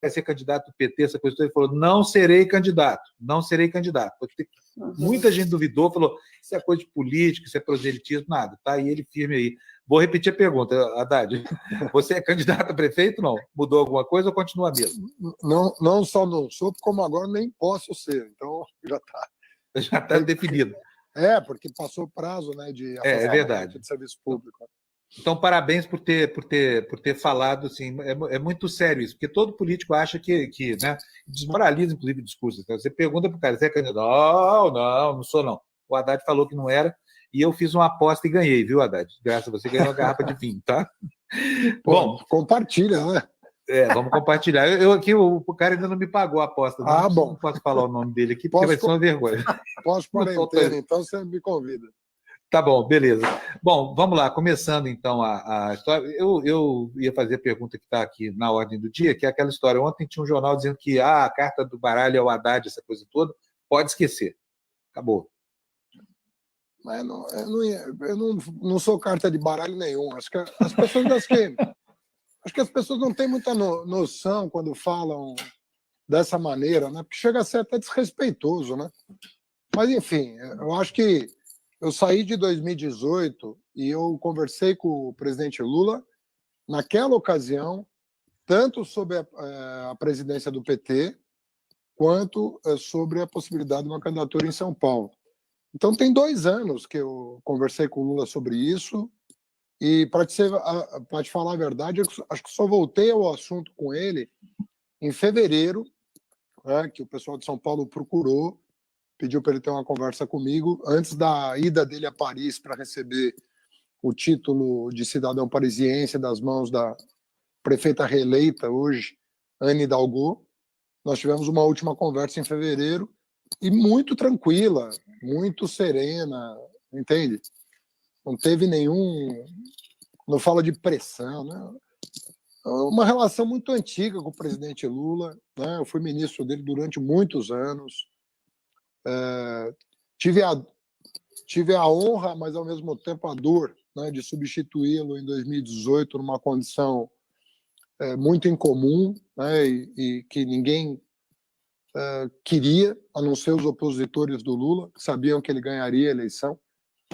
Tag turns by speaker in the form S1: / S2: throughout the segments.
S1: vai ser candidato do PT, essa coisa toda. Ele falou, não serei candidato, não serei candidato. Muita gente duvidou, falou, isso é coisa de política, isso é proselitismo, nada. Tá aí ele firme aí. Vou repetir a pergunta, Haddad. Você é candidato a prefeito, não? Mudou alguma coisa ou continua mesmo?
S2: Não só não sou, como agora nem posso ser. Então,
S1: Já está definido.
S2: Porque passou o prazo, né, de
S1: é verdade.
S2: de serviço público.
S1: Então, parabéns por ter falado, assim, é muito sério isso, porque todo político acha que né, desmoraliza, inclusive, o discurso. Então, você pergunta para o cara, você é candidato? Não sou, não. O Haddad falou que não era, e eu fiz uma aposta e ganhei, viu, Haddad? Graças a você, ganhou uma garrafa de vinho, tá?
S2: Bom, compartilha, né?
S1: Vamos compartilhar. Aqui, o cara ainda não me pagou a aposta. Bom. Não posso falar o nome dele aqui, porque vai ser uma vergonha.
S2: Posso quarentena, então você me convida.
S1: Tá bom, beleza. Bom, vamos lá, começando então a história. Eu ia fazer a pergunta que está aqui na ordem do dia, que é aquela história. Ontem tinha um jornal dizendo que a carta do baralho é o Haddad, essa coisa toda. Pode esquecer. Acabou.
S2: Mas eu não sou carta de baralho nenhum. Acho que as pessoas não têm muita noção quando falam dessa maneira, né? Porque chega a ser até desrespeitoso, né? Mas, enfim, eu acho que eu saí de 2018 e eu conversei com o presidente Lula naquela ocasião, tanto sobre a presidência do PT, quanto sobre a possibilidade de uma candidatura em São Paulo. Então, tem 2 anos que eu conversei com o Lula sobre isso e, para te falar a verdade, eu acho que só voltei ao assunto com ele em fevereiro, né, que o pessoal de São Paulo procurou, pediu para ele ter uma conversa comigo antes da ida dele a Paris para receber o título de cidadão parisiense das mãos da prefeita reeleita hoje, Anne Hidalgo. Nós tivemos uma última conversa em fevereiro e muito tranquila, muito serena, entende? Não teve não fala de pressão, né? Uma relação muito antiga com o presidente Lula, né? Eu fui ministro dele durante muitos anos. Tive a honra, mas ao mesmo tempo a dor, né, de substituí-lo em 2018 numa condição muito incomum, né, e que ninguém queria, a não ser os opositores do Lula, que sabiam que ele ganharia a eleição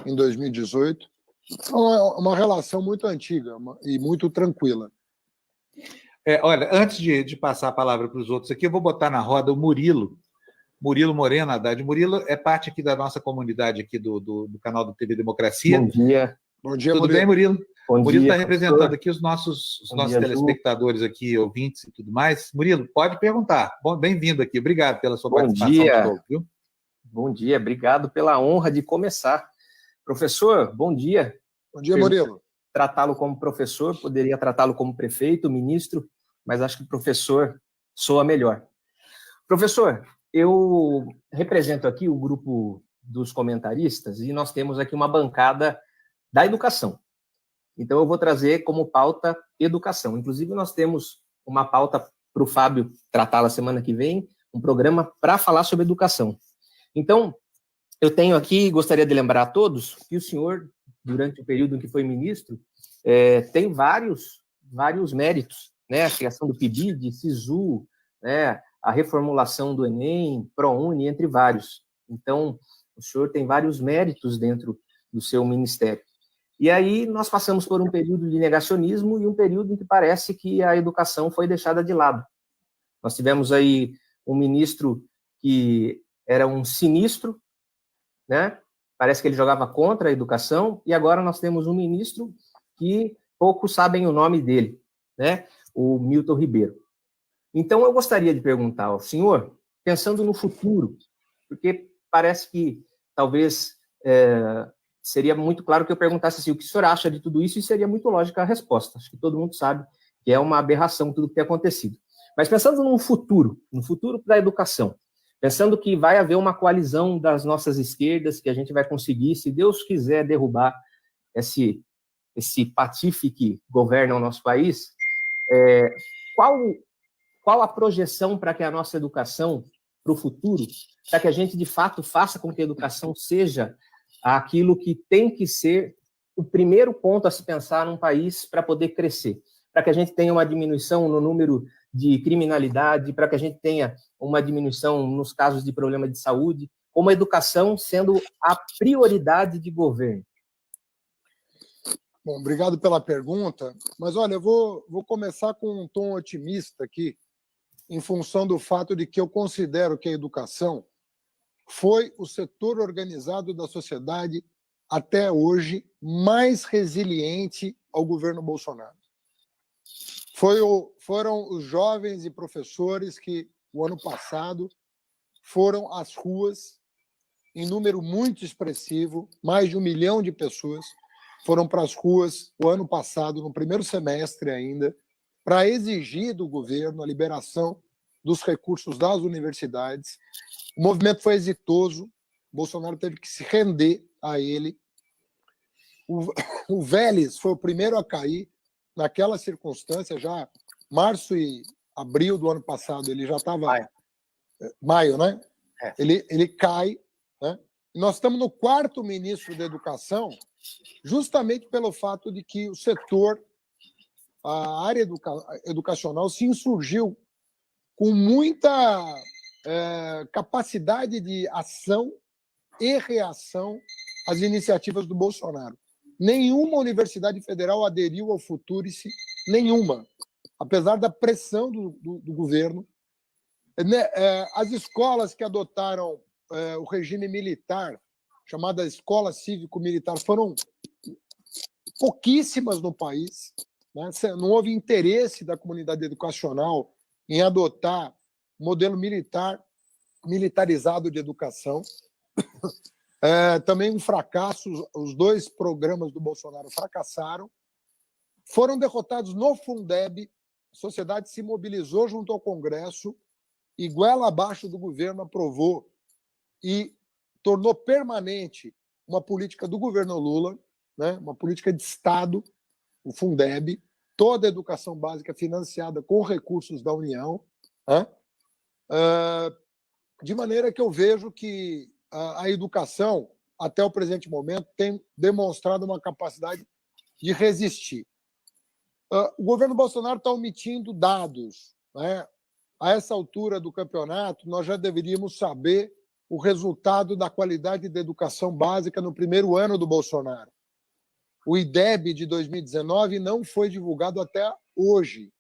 S2: em 2018. Então, é uma relação muito antiga e muito tranquila.
S1: Olha, antes de passar a palavra para os outros aqui, eu vou botar na roda o Murilo Moreno Haddad. Murilo é parte aqui da nossa comunidade aqui do canal do TV Democracia.
S3: Bom dia.
S2: Bom dia,
S1: Tudo
S2: Murilo.
S1: bem, Murilo?
S3: Bom
S1: Murilo está
S3: dia,
S1: representando aqui os nossos
S3: dia,
S1: telespectadores aqui, ouvintes e tudo mais. Murilo, pode perguntar. Bem-vindo aqui. Obrigado pela sua participação.
S3: Dia.
S1: De novo, viu?
S3: Bom dia, obrigado pela honra de começar. Professor, bom dia.
S2: Bom dia, Murilo.
S3: Tratá-lo como professor, poderia tratá-lo como prefeito, ministro, mas acho que professor soa melhor. Professor, eu represento aqui o grupo dos comentaristas e nós temos aqui uma bancada da educação. Então, eu vou trazer como pauta educação. Inclusive, nós temos uma pauta para o Fábio tratá-la semana que vem, um programa para falar sobre educação. Então, eu tenho aqui, gostaria de lembrar a todos, que o senhor, durante o período em que foi ministro, tem vários méritos, né? A criação do PIBID, SISU, né? A reformulação do Enem, ProUni, entre vários. Então, o senhor tem vários méritos dentro do seu ministério. E aí nós passamos por um período de negacionismo e um período em que parece que a educação foi deixada de lado. Nós tivemos aí um ministro que era um sinistro, né? Parece que ele jogava contra a educação, e agora nós temos um ministro que poucos sabem o nome dele, né? O Milton Ribeiro. Então, eu gostaria de perguntar ao senhor, pensando no futuro, porque parece que talvez seria muito claro que eu perguntasse assim, o que o senhor acha de tudo isso, e seria muito lógica a resposta. Acho que todo mundo sabe que é uma aberração tudo que tem acontecido. Mas pensando no futuro da educação, pensando que vai haver uma coalizão das nossas esquerdas, que a gente vai conseguir, se Deus quiser, derrubar esse patife que governa o nosso país, qual a projeção para que a nossa educação, para o futuro, para que a gente, de fato, faça com que a educação seja aquilo que tem que ser o primeiro ponto a se pensar num país para poder crescer, para que a gente tenha uma diminuição no número de criminalidade, para que a gente tenha uma diminuição nos casos de problema de saúde, como a educação sendo a prioridade de governo?
S2: Bom, obrigado pela pergunta, mas olha, eu vou começar com um tom otimista aqui, em função do fato de que eu considero que a educação foi o setor organizado da sociedade até hoje mais resiliente ao governo Bolsonaro. Foram os jovens e professores que, o ano passado, foram às ruas, em número muito expressivo, mais de 1 milhão de pessoas foram para as ruas o ano passado, no primeiro semestre ainda, para exigir do governo a liberação dos recursos das universidades. O movimento foi exitoso, Bolsonaro teve que se render a ele. O Vélez foi o primeiro a cair naquela circunstância, já março e abril do ano passado, ele já estava... Maio, né? Ele cai, né? Nós estamos no 4º ministro da Educação, justamente pelo fato de que o setor, a área educacional, se insurgiu com muita capacidade de ação e reação às iniciativas do Bolsonaro. Nenhuma universidade federal aderiu ao Futurice, nenhuma, apesar da pressão do governo. As escolas que adotaram o regime militar, chamada escola cívico-militar, foram pouquíssimas no país, né? Não houve interesse da comunidade educacional em adotar modelo militarizado de educação. Também um fracasso, os 2 programas do Bolsonaro fracassaram, foram derrotados no Fundeb, a sociedade se mobilizou junto ao Congresso e, goela abaixo do governo, aprovou e tornou permanente uma política do governo Lula, né? Uma política de Estado, o Fundeb, toda a educação básica financiada com recursos da União, né? De maneira que eu vejo que a educação, até o presente momento, tem demonstrado uma capacidade de resistir. O governo Bolsonaro está omitindo dados, né? A essa altura do campeonato, nós já deveríamos saber o resultado da qualidade da educação básica no primeiro ano do Bolsonaro. O IDEB de 2019 não foi divulgado até hoje.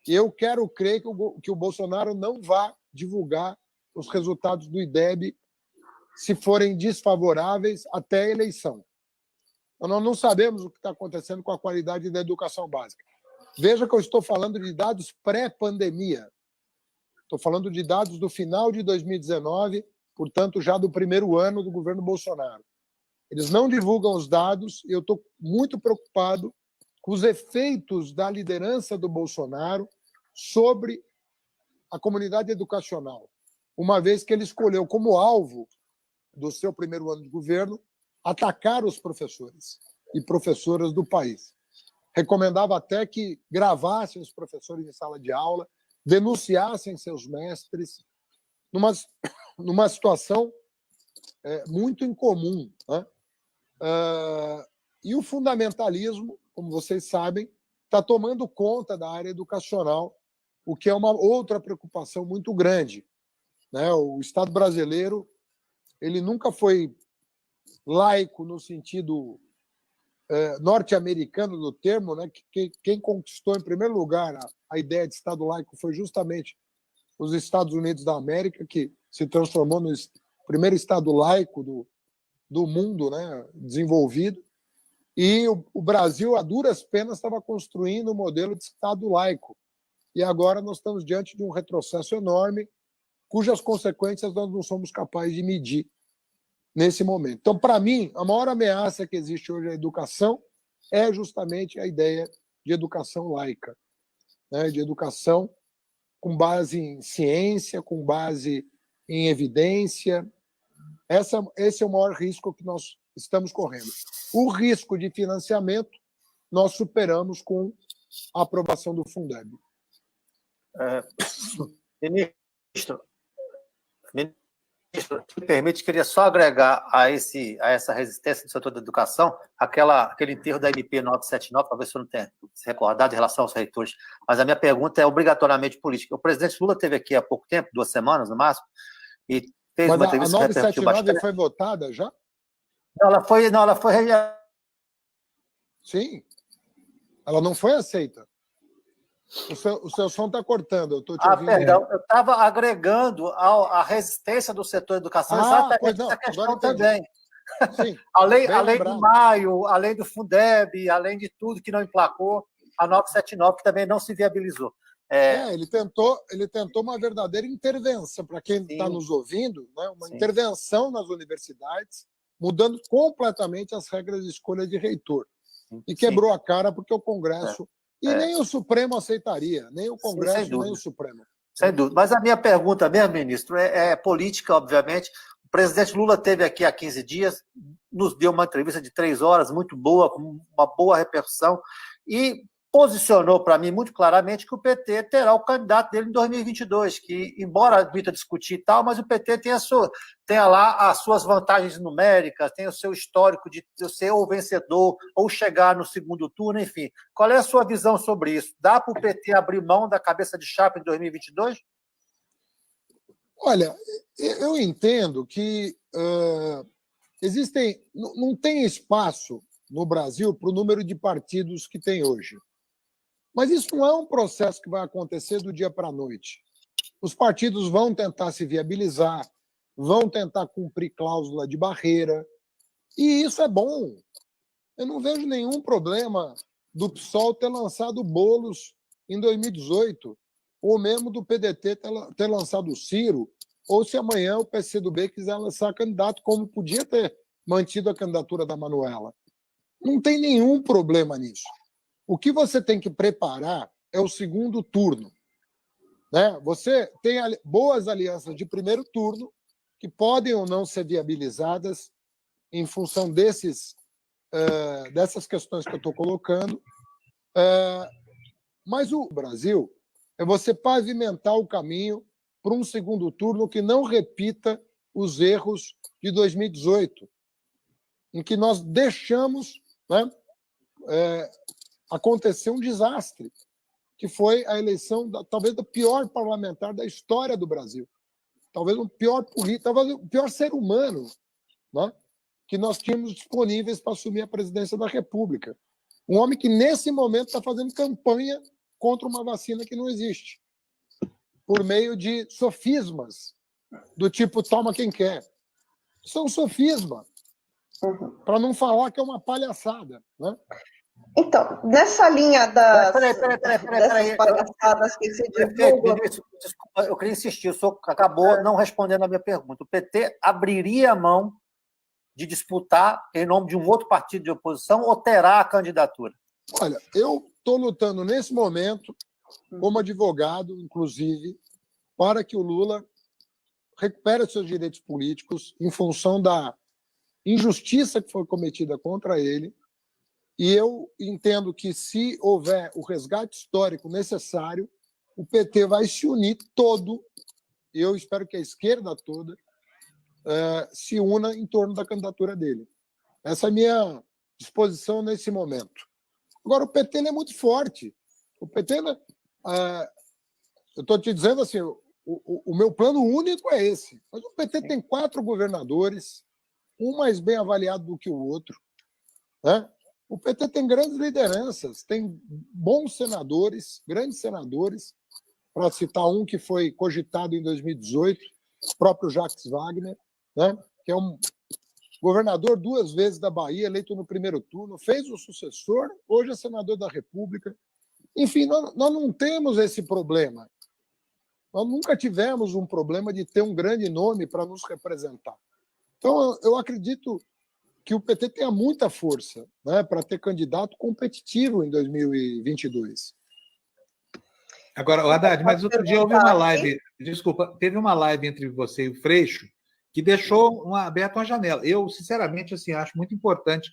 S2: Eu quero crer que o Bolsonaro não vai divulgar os resultados do IDEB se forem desfavoráveis até a eleição. Então, nós não sabemos o que está acontecendo com a qualidade da educação básica. Veja que eu estou falando de dados pré-pandemia. Estou falando de dados do final de 2019, portanto, já do primeiro ano do governo Bolsonaro. Eles não divulgam os dados e eu estou muito preocupado com os efeitos da liderança do Bolsonaro sobre a comunidade educacional, uma vez que ele escolheu como alvo do seu primeiro ano de governo atacar os professores e professoras do país. Recomendava até que gravassem os professores em sala de aula, denunciassem seus mestres, numa situação muito incomum, né? E o fundamentalismo, como vocês sabem, está tomando conta da área educacional, o que é uma outra preocupação muito grande, né? O Estado brasileiro ele nunca foi laico no sentido norte-americano do termo, né? Quem conquistou, em primeiro lugar, a ideia de Estado laico foi justamente os Estados Unidos da América, que se transformou no primeiro Estado laico do mundo, né? Desenvolvido. E o Brasil, a duras penas, estava construindo um modelo de Estado laico. E agora nós estamos diante de um retrocesso enorme, cujas consequências nós não somos capazes de medir nesse momento. Então, para mim, a maior ameaça que existe hoje à educação é justamente a ideia de educação laica, né? De educação com base em ciência, com base em evidência. Esse é o maior risco que nós estamos correndo. O risco de financiamento nós superamos com a aprovação do Fundeb.
S4: Ministro, ministro, se me permite, queria só agregar a essa resistência do setor da educação, aquele enterro da MP 979, talvez você não tenha se recordado em relação aos reitores, mas a minha pergunta é obrigatoriamente política. O presidente Lula esteve aqui há pouco tempo, 2 semanas no máximo, e fez
S2: Mas
S4: uma entrevista
S2: a
S4: que repercutiu
S2: 979
S4: bastante.
S2: foi votada já?
S4: Não, ela foi
S2: Sim. Ela não foi aceita. O seu som está cortando, eu estou te ouvindo.
S4: Perdão, eu estava agregando à resistência do setor da educação exatamente essa questão também.
S2: Sim,
S4: além do Maio, além do Fundeb, além de tudo que não emplacou, a 979, que também não se viabilizou.
S2: Ele tentou uma verdadeira intervenção, para quem está nos ouvindo, né? Uma intervenção nas universidades, mudando completamente as regras de escolha de reitor. E quebrou a cara porque o Congresso... nem o Supremo aceitaria, nem o Congresso, nem o Supremo.
S4: Sem dúvida. Mas a minha pergunta mesmo, ministro, é política, obviamente. O presidente Lula esteve aqui há 15 dias, nos deu uma entrevista de 3 horas, muito boa, com uma boa repercussão, e posicionou para mim muito claramente que o PT terá o candidato dele em 2022, que, embora admita discutir e tal, mas o PT tem lá as suas vantagens numéricas, tem o seu histórico de ser ou vencedor, ou chegar no segundo turno, enfim. Qual é a sua visão sobre isso? Dá para o PT abrir mão da cabeça de chapa em 2022?
S2: Olha, eu entendo que não tem espaço no Brasil para o número de partidos que tem hoje. Mas isso não é um processo que vai acontecer do dia para a noite. Os partidos vão tentar se viabilizar, vão tentar cumprir cláusula de barreira, e isso é bom. Eu não vejo nenhum problema do PSOL ter lançado Boulos em 2018, ou mesmo do PDT ter lançado o Ciro, ou se amanhã o PCdoB quiser lançar candidato, como podia ter mantido a candidatura da Manuela. Não tem nenhum problema nisso. O que você tem que preparar é o segundo turno. Né? Você tem boas alianças de primeiro turno, que podem ou não ser viabilizadas em função dessas questões que eu estou colocando. Mas o Brasil é você pavimentar o caminho para um segundo turno que não repita os erros de 2018, em que nós deixamos, né, acontecer um desastre, que foi a eleição talvez do pior parlamentar da história do Brasil, talvez o pior político, talvez o pior ser humano, né, que nós tínhamos disponíveis para assumir a presidência da República. Um homem que, nesse momento, está fazendo campanha contra uma vacina que não existe, por meio de sofismas, do tipo toma quem quer. Isso é um sofisma, para não falar que é uma palhaçada. Né?
S5: Então, nessa linha dessas palhaçadas que se divulgam...
S4: Desculpa, eu queria insistir, o senhor acabou não respondendo a minha pergunta. O PT abriria a mão de disputar em nome de um outro partido de oposição ou terá a candidatura?
S2: Olha, eu estou lutando nesse momento, como advogado, inclusive, para que o Lula recupere seus direitos políticos em função da injustiça que foi cometida contra ele. E eu entendo que, se houver o resgate histórico necessário, o PT vai se unir todo, e eu espero que a esquerda toda se una em torno da candidatura dele. Essa é a minha disposição nesse momento. Agora, o PT é muito forte. O PT, eu estou te dizendo assim, o meu plano único é esse. Mas o PT tem 4 governadores, um mais bem avaliado do que o outro. Né? O PT tem grandes lideranças, tem bons senadores, grandes senadores, para citar um que foi cogitado em 2018, o próprio Jacques Wagner, né? Que é um governador 2 vezes da Bahia, eleito no primeiro turno, fez o sucessor, hoje é senador da República. Enfim, nós não temos esse problema. Nós nunca tivemos um problema de ter um grande nome para nos representar. Então, eu acredito que o PT tenha muita força, né, para ter candidato competitivo em 2022.
S1: Agora, Haddad, mas outro dia houve uma live, desculpa, teve uma live entre você e o Freixo que deixou aberta uma janela. Eu, sinceramente, assim, acho muito importante,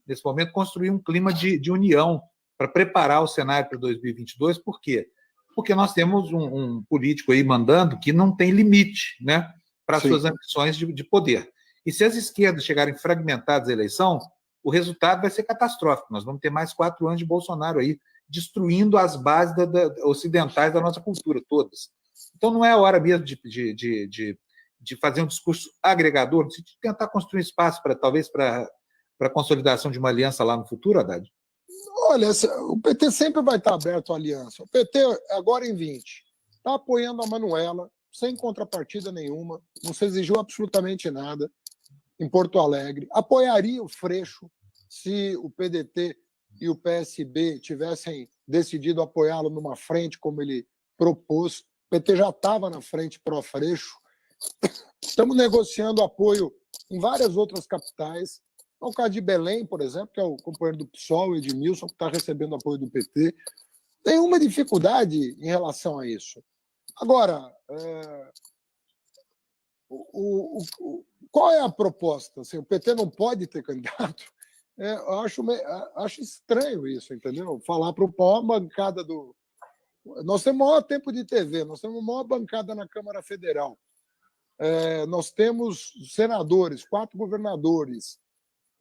S1: nesse momento, construir um clima de união para preparar o cenário para 2022. Por quê? Porque nós temos um político aí mandando que não tem limite, né? para suas ambições de poder. E se as esquerdas chegarem fragmentadas à eleição, o resultado vai ser catastrófico. Nós vamos ter mais 4 anos de Bolsonaro aí, destruindo as bases ocidentais da nossa cultura, todas. Então, não é a hora mesmo de fazer um discurso agregador, de tentar construir espaço, talvez, para a consolidação de uma aliança lá no futuro, Haddad?
S2: Olha, o PT sempre vai estar aberto à aliança. O PT, agora em 20, está apoiando a Manuela, sem contrapartida nenhuma, não se exigiu absolutamente nada em Porto Alegre. Apoiaria o Freixo se o PDT e o PSB tivessem decidido apoiá-lo numa frente como ele propôs. O PT já estava na frente pró-Freixo. Estamos negociando apoio em várias outras capitais. No caso de Belém, por exemplo, que é o companheiro do PSOL, Edmilson, que está recebendo apoio do PT. Tem uma dificuldade em relação a isso. Agora, qual é a proposta? Assim, o PT não pode ter candidato? Eu acho estranho isso, entendeu? Falar para o maior bancada do... Nós temos o maior tempo de TV, nós temos a maior bancada na Câmara Federal. Nós temos senadores, 4 governadores.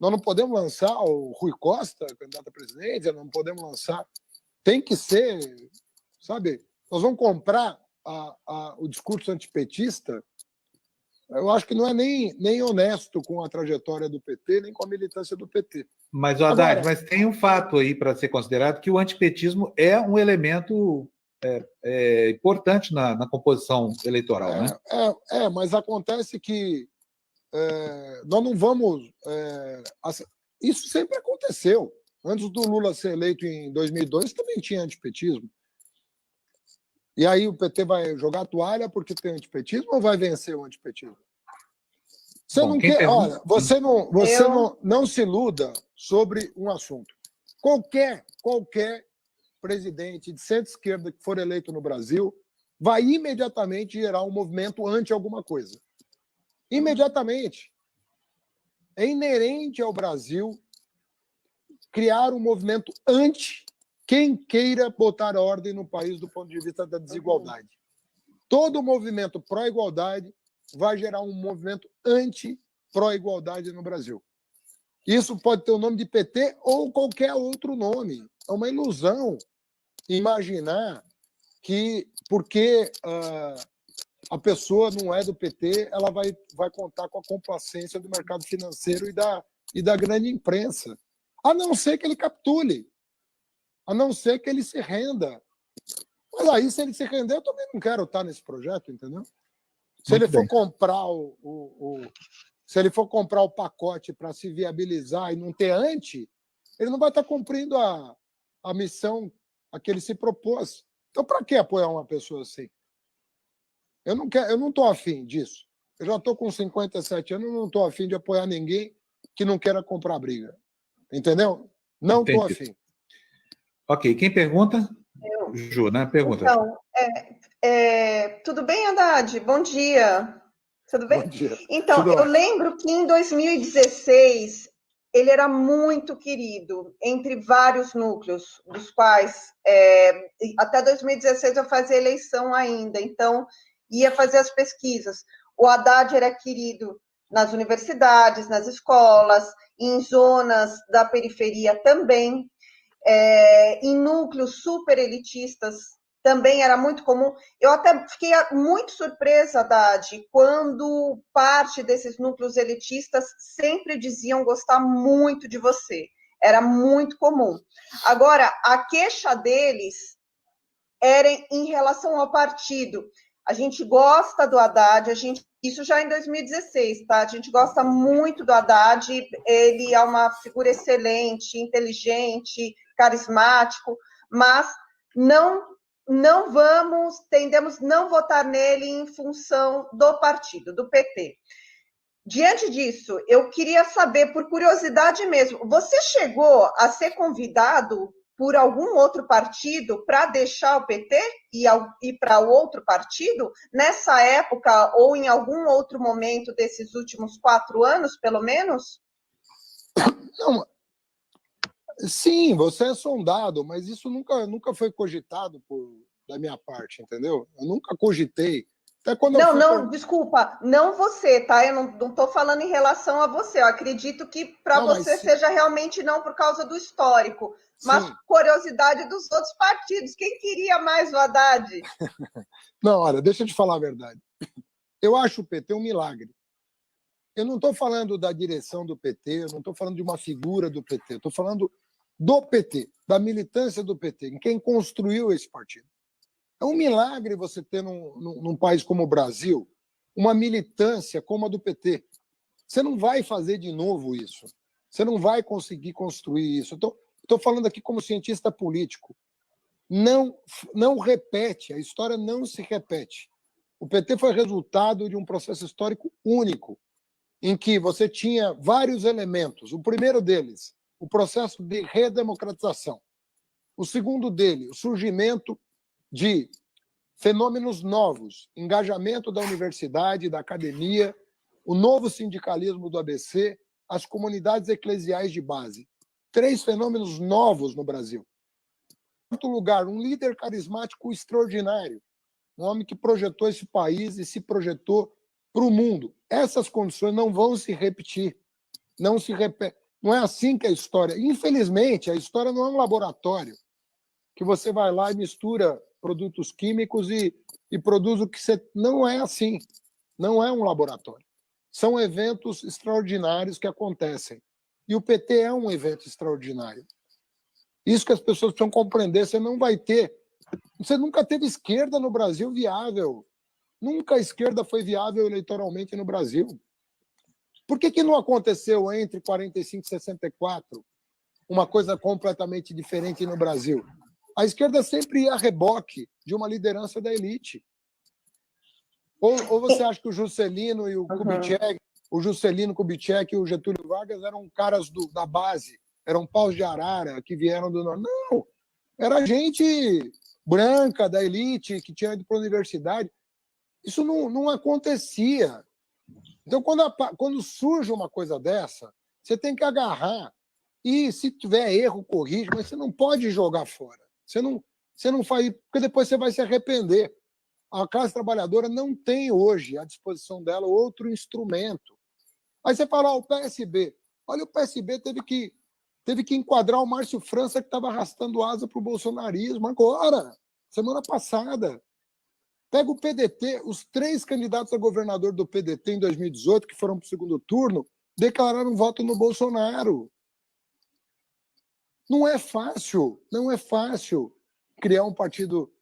S2: Nós não podemos lançar o Rui Costa, candidato a presidente, não podemos lançar. Tem que ser, sabe? Nós vamos comprar o discurso antipetista. Eu acho que não é nem honesto com a trajetória do PT, nem com a militância do PT.
S1: Mas, Haddad, mas tem um fato aí para ser considerado, que o antipetismo é um elemento importante na composição eleitoral, né?
S2: Mas acontece que nós não vamos... isso sempre aconteceu. Antes do Lula ser eleito em 2002, também tinha antipetismo. E aí o PT vai jogar a toalha porque tem antipetismo ou vai vencer o antipetismo? Você não quer... Olha, você não se iluda sobre um assunto. Qualquer presidente de centro-esquerda que for eleito no Brasil vai imediatamente gerar um movimento anti alguma coisa. Imediatamente. É inerente ao Brasil criar um movimento anti quem queira botar ordem no país do ponto de vista da desigualdade. Todo movimento pró-igualdade vai gerar um movimento anti-pró-igualdade no Brasil. Isso pode ter o nome de PT ou qualquer outro nome. É uma ilusão imaginar que, porque a pessoa não é do PT, ela vai contar com a complacência do mercado financeiro e da grande imprensa. A não ser que ele capitule. A não ser que ele se renda. Mas aí, se ele se render, eu também não quero estar nesse projeto, entendeu? Se ele for comprar se ele for comprar o pacote para se viabilizar e não ter ele não vai estar cumprindo a missão a que ele se propôs. Então, para que apoiar uma pessoa assim? Eu não estou afim disso. Eu já estou com 57 anos, não estou afim de apoiar ninguém que não queira comprar briga. Entendeu? Não estou afim.
S1: Ok, quem pergunta? Ju, né? Pergunta.
S5: Então, tudo bem, Haddad? Bom dia. Tudo bem?
S2: Bom dia.
S5: Então, eu lembro que em 2016 ele era muito querido entre vários núcleos, dos quais até 2016 eu fazia eleição ainda, então ia fazer as pesquisas. O Haddad era querido nas universidades, nas escolas, em zonas da periferia também. Em núcleos super elitistas também era muito comum. Eu até fiquei muito surpresa, Haddad, quando parte desses núcleos elitistas sempre diziam gostar muito de você. Era muito comum. Agora, a queixa deles era em relação ao partido. A gente gosta do Haddad, isso já em 2016, tá? A gente gosta muito do Haddad, ele é uma figura excelente, inteligente, carismático, mas tendemos não votar nele em função do partido, do PT. Diante disso, eu queria saber, por curiosidade mesmo, você chegou a ser convidado por algum outro partido para deixar o PT e para outro partido nessa época ou em algum outro momento desses últimos 4 anos, pelo menos?
S2: Não, sim, você é sondado, mas isso nunca foi cogitado da minha parte, entendeu? Eu nunca cogitei Até quando
S5: desculpa, não você, tá? Eu não estou falando em relação a você. Eu acredito que para você seja realmente não por causa do histórico, mas curiosidade dos outros partidos. Quem queria mais o Haddad?
S2: Não, olha, deixa eu te falar a verdade. Eu acho o PT um milagre. Eu não estou falando da direção do PT, eu não estou falando de uma figura do PT, eu estou falando do PT, da militância do PT, em quem construiu esse partido. É um milagre você ter num país como o Brasil uma militância como a do PT. Você não vai fazer de novo isso. Você não vai conseguir construir isso. Estou falando aqui como cientista político. Não repete, a história não se repete. O PT foi resultado de um processo histórico único, em que você tinha vários elementos. O primeiro deles, o processo de redemocratização. O segundo dele, o surgimento de fenômenos novos, engajamento da universidade, da academia, o novo sindicalismo do ABC, as comunidades eclesiais de base. 3 fenômenos novos no Brasil. Em quarto lugar, um líder carismático extraordinário, um homem que projetou esse país e se projetou para o mundo. Essas condições não vão se repetir. Não se repete. Não é assim que a história... Infelizmente, a história não é um laboratório que você vai lá e mistura produtos químicos e produz o que você... Não é assim. Não é um laboratório. São eventos extraordinários que acontecem. E o PT é um evento extraordinário. Isso que as pessoas precisam compreender. Você não vai ter... Você nunca teve esquerda no Brasil viável. Nunca a esquerda foi viável eleitoralmente no Brasil. Por que não aconteceu entre 45 e 64 uma coisa completamente diferente no Brasil? A esquerda sempre ia a reboque de uma liderança da elite. Ou você acha que o Juscelino e o Kubitschek, o Juscelino Kubitschek e o Getúlio Vargas eram caras da base, eram paus de arara que vieram do norte? Não, era gente branca da elite que tinha ido para a universidade. Isso não acontecia. Então, quando surge uma coisa dessa, você tem que agarrar e, se tiver erro, corrige, mas você não pode jogar fora. Você não faz, porque depois você vai se arrepender. A classe trabalhadora não tem hoje à disposição dela outro instrumento. Aí você fala, o PSB. Olha, o PSB teve que enquadrar o Márcio França, que estava arrastando asa para o bolsonarismo agora, semana passada. Pega o PDT, os 3 candidatos a governador do PDT em 2018, que foram para o segundo turno, declararam voto no Bolsonaro. Não é fácil criar um partido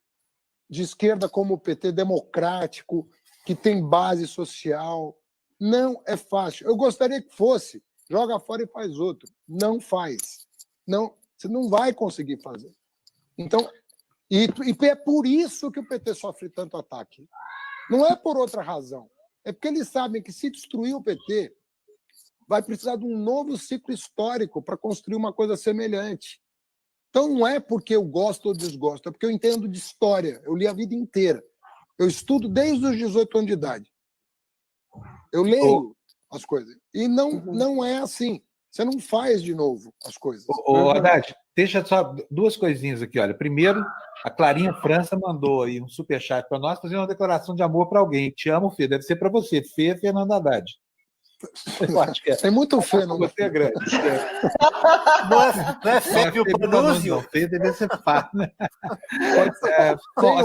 S2: de esquerda como o PT, democrático, que tem base social. Não é fácil. Eu gostaria que fosse. Joga fora e faz outro. Não faz. Não, você não vai conseguir fazer. Então, e é por isso que o PT sofre tanto ataque. Não é por outra razão. É porque eles sabem que, se destruir o PT, vai precisar de um novo ciclo histórico para construir uma coisa semelhante. Então, não é porque eu gosto ou desgosto, é porque eu entendo de história. Eu li a vida inteira. Eu estudo desde os 18 anos de idade. Eu leio as coisas. E não é assim. Você não faz de novo as coisas.
S1: Haddad, deixa só 2 coisinhas aqui. Olha, primeiro, a Clarinha França mandou aí um superchat para nós fazer uma declaração de amor para alguém. Te amo, Fê. Deve ser para você. Fê Fernando Haddad.
S2: Eu acho que é. Tem muito Fê no
S1: você é grande.
S4: Não é Fê que o Pronúncio?
S1: Fê deve ser Fá, né? Bom, a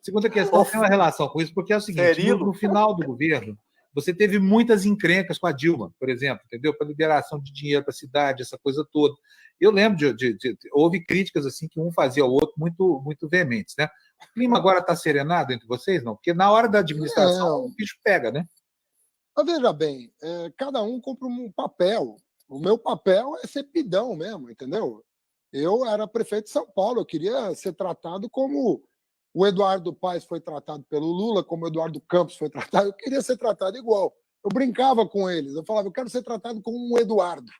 S1: segunda questão tem uma relação com isso, porque é o seguinte, no final do governo, você teve muitas encrencas com a Dilma, por exemplo, entendeu? Para liberação de dinheiro para a cidade, essa coisa toda. Eu lembro houve críticas assim que um fazia ao outro muito veementes, né? O clima agora está serenado entre vocês, não? Porque na hora da administração o bicho pega, né?
S2: Mas veja bem, cada um compra um papel. O meu papel é ser pidão mesmo, entendeu? Eu era prefeito de São Paulo, eu queria ser tratado como o Eduardo Paes foi tratado pelo Lula, como o Eduardo Campos foi tratado, eu queria ser tratado igual. Eu brincava com eles, eu falava, eu quero ser tratado como um Eduardo.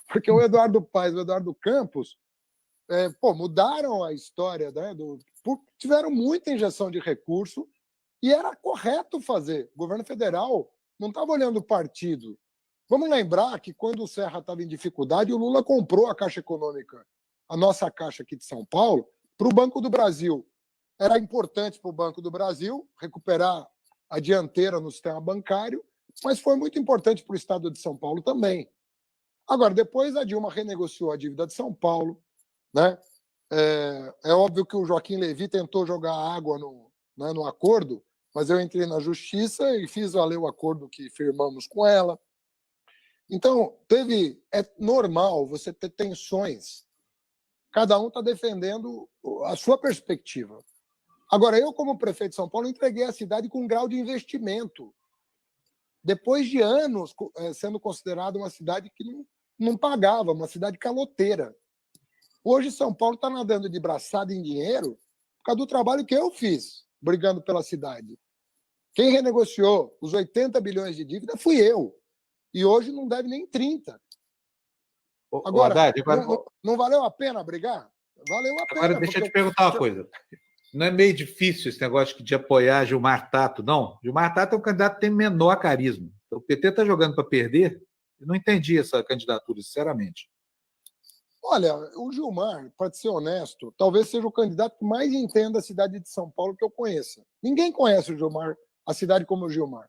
S2: Porque o Eduardo Paes e o Eduardo Campos mudaram a história, né, tiveram muita injeção de recurso e era correto fazer. O governo federal não estava olhando o partido. Vamos lembrar que, quando o Serra estava em dificuldade, o Lula comprou a Caixa Econômica, a nossa Caixa aqui de São Paulo, para o Banco do Brasil. Era importante para o Banco do Brasil recuperar a dianteira no sistema bancário, mas foi muito importante para o Estado de São Paulo também. Agora, depois a Dilma renegociou a dívida de São Paulo, né? É óbvio que o Joaquim Levy tentou jogar água no acordo, mas eu entrei na justiça e fiz valer o acordo que firmamos com ela. Então, é normal você ter tensões. Cada um está defendendo a sua perspectiva. Agora, eu, como prefeito de São Paulo, entreguei a cidade com um grau de investimento. Depois de anos sendo considerada uma cidade que não pagava, uma cidade caloteira. Hoje, São Paulo está nadando de braçada em dinheiro por causa do trabalho que eu fiz, brigando pela cidade. Quem renegociou os 80 bilhões de dívida fui eu. E hoje não deve nem 30. Agora, não valeu a pena brigar? Valeu a pena.
S1: Agora, deixa eu te perguntar uma coisa. Não é meio difícil esse negócio de apoiar Gilmar Tato, não? Gilmar Tato é um candidato que tem menor carisma. O PT está jogando para perder? Eu não entendi essa candidatura, sinceramente.
S2: Olha, o Gilmar, para ser honesto, talvez seja o candidato que mais entenda a cidade de São Paulo que eu conheça. Ninguém conhece o Gilmar, a cidade como o Gilmar.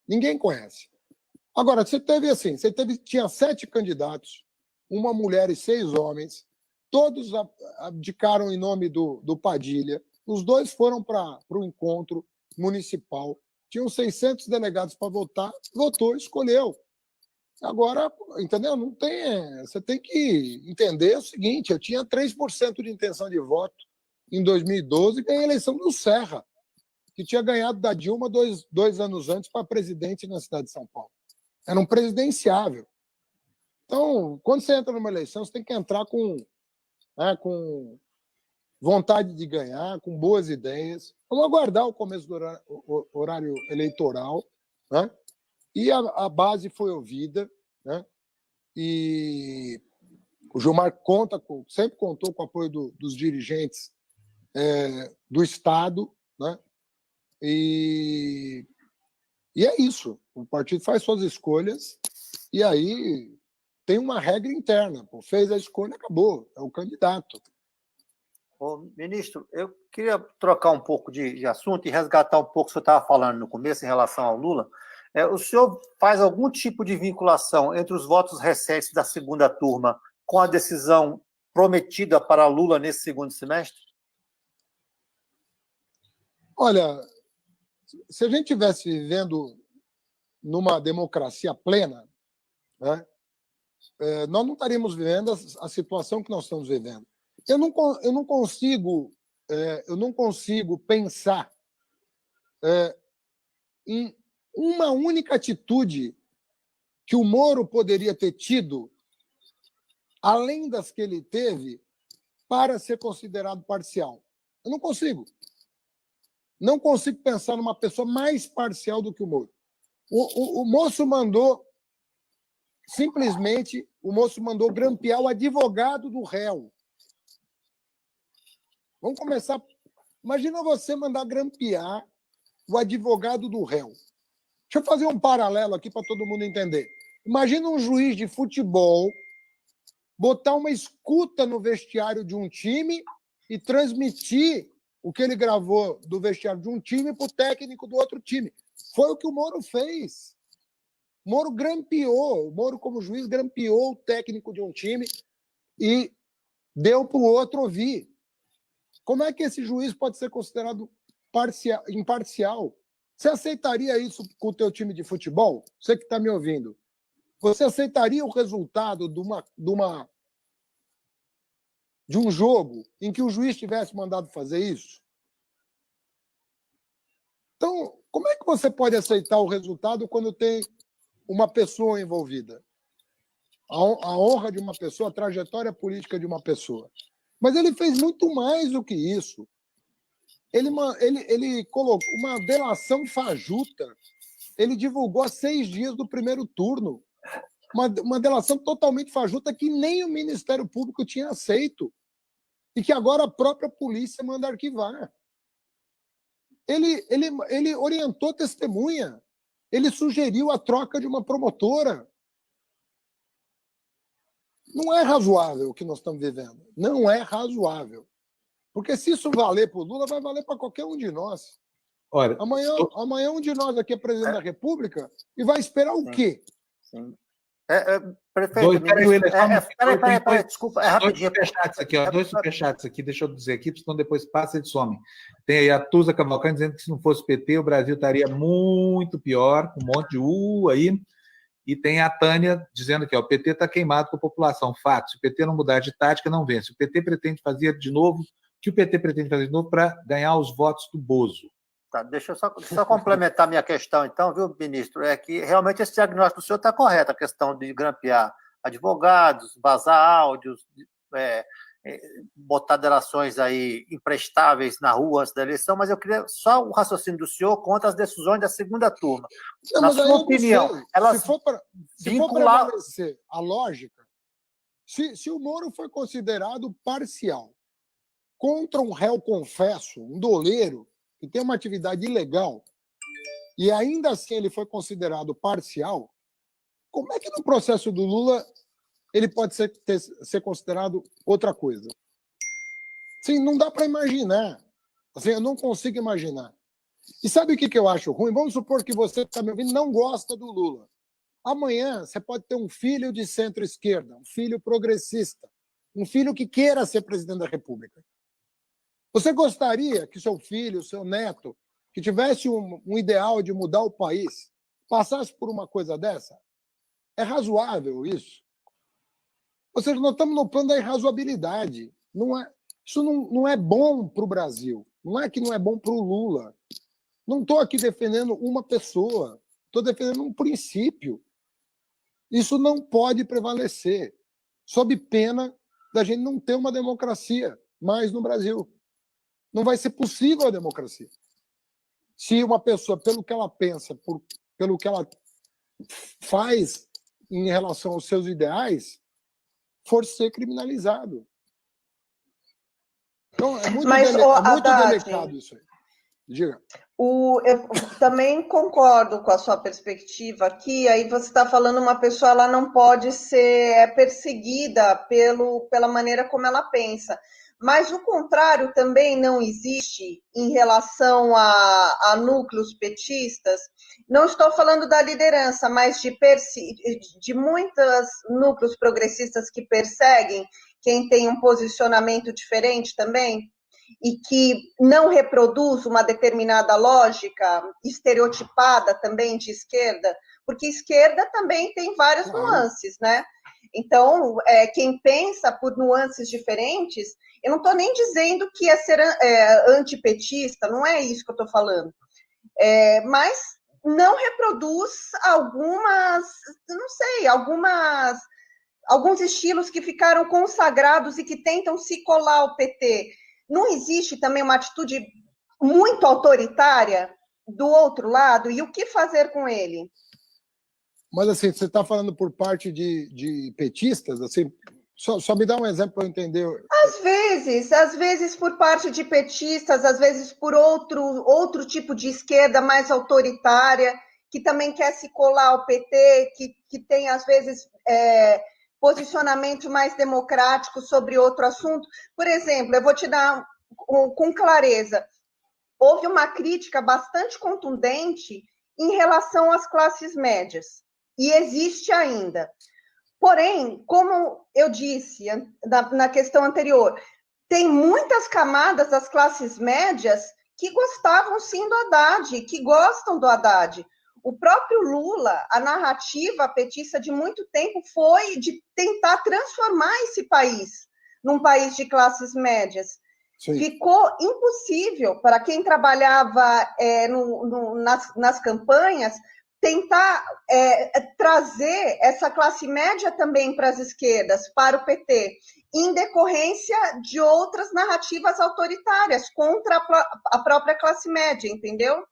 S2: Ninguém conhece. Agora, tinha 7 candidatos, uma mulher e 6 homens, todos abdicaram em nome do Padilha, os 2 foram para o encontro municipal, tinham 600 delegados para votar, votou, escolheu. Agora, entendeu? Não tem. Você tem que entender o seguinte: eu tinha 3% de intenção de voto em 2012 e ganhei a eleição do Serra, que tinha ganhado da Dilma 2 anos antes para presidente na cidade de São Paulo. Era um presidenciável. Então, quando você entra numa eleição, você tem que entrar com vontade de ganhar, com boas ideias. Vamos aguardar o começo do horário eleitoral, né? E a base foi ouvida, né? E o Gilmar sempre contou com o apoio dos dirigentes do Estado, né? E é isso. O partido faz suas escolhas e aí tem uma regra interna. Pô, fez a escolha, acabou. É o candidato.
S4: Ô, ministro, eu queria trocar um pouco de assunto e resgatar um pouco o que o senhor estava falando no começo em relação ao Lula. O senhor faz algum tipo de vinculação entre os votos recentes da segunda turma com a decisão prometida para Lula nesse segundo semestre?
S2: Olha, se a gente estivesse vivendo numa democracia plena, né, nós não estaríamos vivendo a situação que nós estamos vivendo. Eu não consigo pensar em uma única atitude que o Moro poderia ter tido, além das que ele teve, para ser considerado parcial. Eu não consigo. Não consigo pensar numa pessoa mais parcial do que o Moro. O moço mandou, simplesmente, grampear o advogado do réu. Vamos começar. Imagina você mandar grampear o advogado do réu. Deixa eu fazer um paralelo aqui para todo mundo entender. Imagina um juiz de futebol botar uma escuta no vestiário de um time e transmitir o que ele gravou do vestiário de um time para o técnico do outro time. Foi o que o Moro fez. O Moro, como juiz, grampeou o técnico de um time e deu para o outro ouvir. Como é que esse juiz pode ser considerado imparcial? Você aceitaria isso com o teu time de futebol? Você que está me ouvindo. Você aceitaria o resultado de um jogo em que o juiz tivesse mandado fazer isso? Então, como é que você pode aceitar o resultado quando tem uma pessoa envolvida? A honra de uma pessoa, a trajetória política de uma pessoa. Mas ele fez muito mais do que isso. Ele colocou uma delação fajuta. Ele divulgou há 6 dias do primeiro turno. Uma delação totalmente fajuta que nem o Ministério Público tinha aceito. E que agora a própria polícia manda arquivar. Ele orientou testemunha. Ele sugeriu a troca de uma promotora. Não é razoável o que nós estamos vivendo. Não é razoável. Porque se isso valer para o Lula, vai valer para qualquer um de nós.
S1: Olha,
S2: Amanhã um de nós aqui é presidente da República e vai esperar o quê?
S4: Sim. Prefeito, peraí, desculpa, é rapidinho.
S1: Dois superchats aqui, deixa eu dizer aqui, senão depois passa e some. Tem aí a Tusa Cavalcante dizendo que se não fosse o PT, o Brasil estaria muito pior, com um monte de aí. E tem a Tânia dizendo que o PT está queimado com a população. Fato, se o PT não mudar de tática, não vence. O PT pretende fazer de novo, o que o PT pretende fazer de novo para ganhar os votos do Bozo?
S4: Tá, deixa eu só complementar minha questão, então, viu, ministro? É que realmente esse diagnóstico do senhor está correto, a questão de grampear advogados, vazar áudios, botar delações aí imprestáveis na rua antes da eleição, mas eu queria só o raciocínio do senhor contra as decisões da segunda turma.
S2: Não,
S4: na sua opinião, elas
S2: se for prevalecer a lógica, se o Moro foi considerado parcial contra um réu confesso, um doleiro, que tem uma atividade ilegal, e ainda assim ele foi considerado parcial, como é que no processo do Lula ele pode ser considerado outra coisa? Sim, não dá para imaginar. Assim, eu não consigo imaginar. E sabe o que eu acho ruim? Vamos supor que você que está me ouvindo não gosta do Lula. Amanhã você pode ter um filho de centro-esquerda, um filho progressista, um filho que queira ser presidente da República. Você gostaria que seu filho, seu neto, que tivesse um ideal de mudar o país, passasse por uma coisa dessa? É razoável isso? Ou seja, nós estamos no plano da irrazoabilidade. Isso não é bom para o Brasil. Não é que não é bom para o Lula. Não estou aqui defendendo uma pessoa. Estou defendendo um princípio. Isso não pode prevalecer, sob pena da gente não ter uma democracia mais no Brasil. Não vai ser possível a democracia. Se uma pessoa, pelo que ela pensa, pelo que ela faz em relação aos seus ideais, for ser criminalizado. Então, é muito delicado isso aí. Diga.
S5: Eu também concordo com a sua perspectiva aqui. Aí você está falando uma pessoa, ela não pode ser perseguida pela maneira como ela pensa. Mas o contrário também não existe em relação a núcleos petistas. Não estou falando da liderança, mas de muitos núcleos progressistas que perseguem quem tem um posicionamento diferente também e que não reproduz uma determinada lógica estereotipada também de esquerda, porque esquerda também tem várias nuances, né? Então, quem pensa por nuances diferentes, eu não estou nem dizendo que é ser antipetista, não é isso que eu estou falando, mas não reproduz alguns estilos que ficaram consagrados e que tentam se colar ao PT. Não existe também uma atitude muito autoritária do outro lado? E o que fazer com ele?
S2: Mas, assim, você está falando por parte de petistas? Assim, só me dá um exemplo para eu entender.
S5: Às vezes por parte de petistas, às vezes por outro tipo de esquerda mais autoritária, que também quer se colar ao PT, que tem, às vezes, posicionamento mais democrático sobre outro assunto. Por exemplo, eu vou te dar com clareza, houve uma crítica bastante contundente em relação às classes médias, e existe ainda. Porém, como eu disse na questão anterior, tem muitas camadas das classes médias que gostavam sim do Haddad, que gostam do Haddad. O próprio Lula, a narrativa petista de muito tempo foi de tentar transformar esse país num país de classes médias. Sim. Ficou impossível para quem trabalhava nas campanhas tentar trazer essa classe média também para as esquerdas, para o PT, em decorrência de outras narrativas autoritárias contra a própria classe média, entendeu?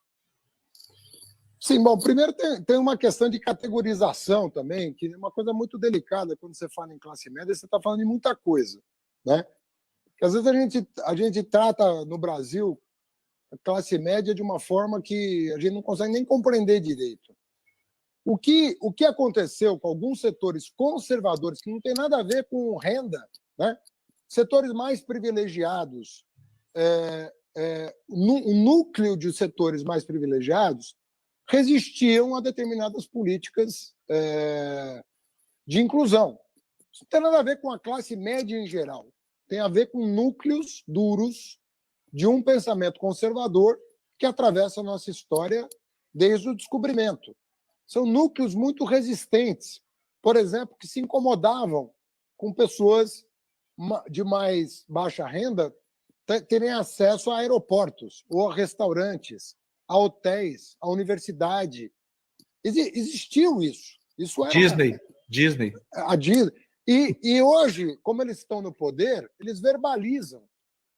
S2: Sim, bom, primeiro tem uma questão de categorização também, que é uma coisa muito delicada quando você fala em classe média, você está falando de muita coisa, né? Porque às vezes a gente trata no Brasil a classe média de uma forma que a gente não consegue nem compreender direito. O que aconteceu com alguns setores conservadores, que não tem nada a ver com renda, né? Setores mais privilegiados o núcleo de setores mais privilegiados resistiam a determinadas políticas de inclusão. Isso não tem nada a ver com a classe média em geral. Tem a ver com núcleos duros de um pensamento conservador que atravessa a nossa história desde o descobrimento. São núcleos muito resistentes, por exemplo, que se incomodavam com pessoas de mais baixa renda terem acesso a aeroportos, ou a restaurantes, a hotéis, a universidade. Existiu isso. Isso era
S1: Disney.
S2: a Disney. E hoje, como eles estão no poder, eles verbalizam